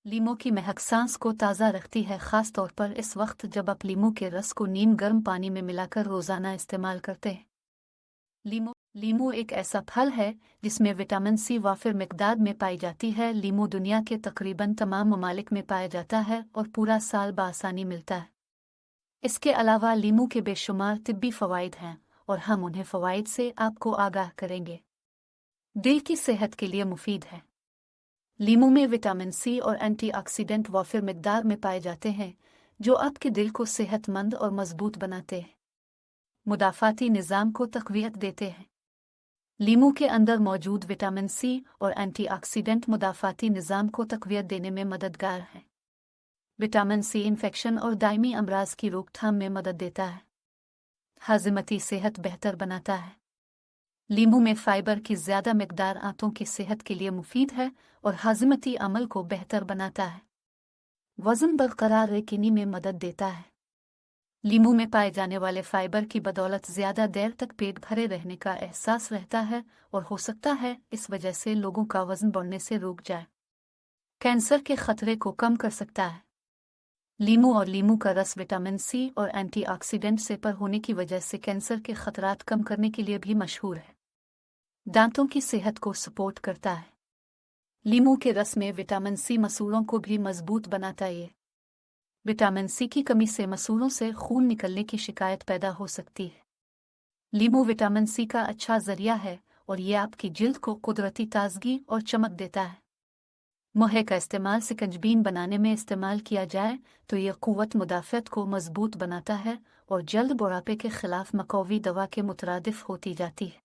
लीमू की महक सांस को ताज़ा रखती है, ख़ास तौर पर इस वक्त जब आप लीमू के रस को नीम गर्म पानी में मिलाकर रोज़ाना इस्तेमाल करते हैं। लीमू एक ऐसा फल है जिसमें विटामिन सी वाफिर मिकदार में पाई जाती है। लीमू दुनिया के तकरीबन तमाम ममालिक में पाया जाता है और पूरा साल बआसानी मिलता है। इसके अलावा लीमू के बेशुमार तिब्बी फ़वाइद हैं और हम उन्हें फ़वाइद से आपको आगाह करेंगे। दिल की सेहत के लिए मुफीद है। लीमू में विटामिन सी और एंटीऑक्सीडेंट वाफिर मिकदार में पाए जाते हैं जो आपके दिल को सेहतमंद और मजबूत बनाते हैं, मुदाफ़ाती निज़ाम को तक़वियत देते हैं। लीमू के अंदर मौजूद विटामिन सी और एंटीऑक्सीडेंट मुदाफ़ाती निज़ाम को तक़वियत देने में मददगार हैं। विटामिन सी इन्फेक्शन और दायमी अमराज की रोकथाम में मदद देता है, हाज़िमती सेहत बेहतर बनाता है। लीमू में फ़ाइबर की ज़्यादा मिकदार आंतों की सेहत के लिए मुफीद है और हाज़िमती अमल को बेहतर बनाता है। वज़न बरकरार रखने में मदद देता है। लीमू में पाए जाने वाले फ़ाइबर की बदौलत ज़्यादा देर तक पेट भरे रहने का एहसास रहता है और हो सकता है इस वजह से लोगों का वज़न बढ़ने से रुक जाए। कैंसर के ख़तरे को कम कर सकता है। लीमू और लीमू का रस विटामिन सी और एंटीऑक्सीडेंट से भर होने की वजह से कैंसर के ख़तरात कम करने के लिए भी मशहूर है। दांतों की सेहत को सपोर्ट करता है। लीमू के रस में विटामिन सी मसूड़ों को भी मजबूत बनाता है। विटामिन सी की कमी से मसूड़ों से खून निकलने की शिकायत पैदा हो सकती है। लीमू विटामिन सी का अच्छा ज़रिया है और ये आपकी जिल्द को कुदरती ताजगी और चमक देता है। मुहे का इस्तेमाल सिकंजबीन बनाने में इस्तेमाल किया जाए तो यह क़ुव्वत मुदाफ़त को मजबूत बनाता है और जल्द बुढ़ापे के ख़िलाफ़ मकौवी दवा के मुतरादिफ होती जाती है।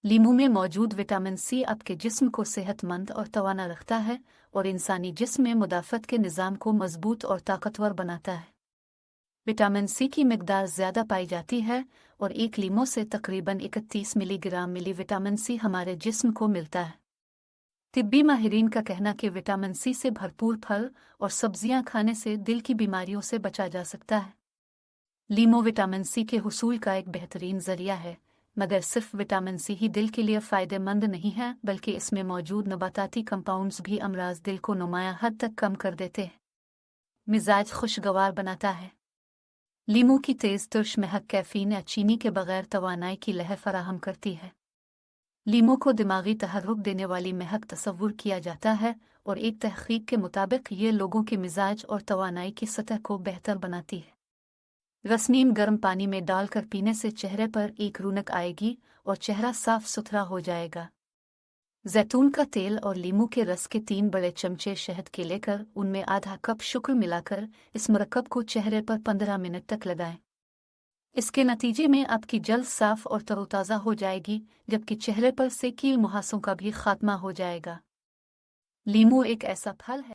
लीमू में मौजूद विटामिन सी आपके जिस्म को सेहतमंद और तवाना रखता है और इंसानी जिस्म में मुदाफ़त के निज़ाम को मजबूत और ताकतवर बनाता है। विटामिन सी की मिकदार ज़्यादा पाई जाती है और एक लीमू से तकरीबन 31 मिलीग्राम विटामिन सी हमारे जिस्म को मिलता है। तिब्बी माहिरीन का कहना कि विटामिन सी से भरपूर फल और सब्जियां खाने से दिल की बीमारियों से बचा जा सकता है। लीमू विटामिन सी के हुसूल का एक बेहतरीन ज़रिया है, मगर सिर्फ विटामिन सी ही दिल के लिए फ़ायदेमंद नहीं है, बल्कि इसमें मौजूद नबाताती कंपाउंड्स भी अमराज दिल को नुमाया हद तक कम कर देते हैं। मिजाज खुशगवार बनाता है। लीमू की तेज़ तुर्श महक कैफ़ीन या चीनी के बगैर तवानाई की लहर फराहम करती है। लीमू को दिमागी तहर्रुक देने वाली महक तस्वुर किया जाता है और एक तहक़ीक़ के मुताबिक ये लोगों के मिजाज और तवानाई की सतह को बेहतर बनाती है। रसनीम गर्म पानी में डालकर पीने से चेहरे पर एक रौनक आएगी और चेहरा साफ सुथरा हो जाएगा। जैतून का तेल और लीमू के रस के 3 बड़े चमचे शहद के लेकर उनमें आधा कप शुक्र मिलाकर इस मरकब को चेहरे पर 15 मिनट तक लगाएं। इसके नतीजे में आपकी जल्द साफ और तरोताज़ा हो जाएगी, जबकि चेहरे पर से कील मुहासों का भी खात्मा हो जाएगा। लीमू एक ऐसा फल है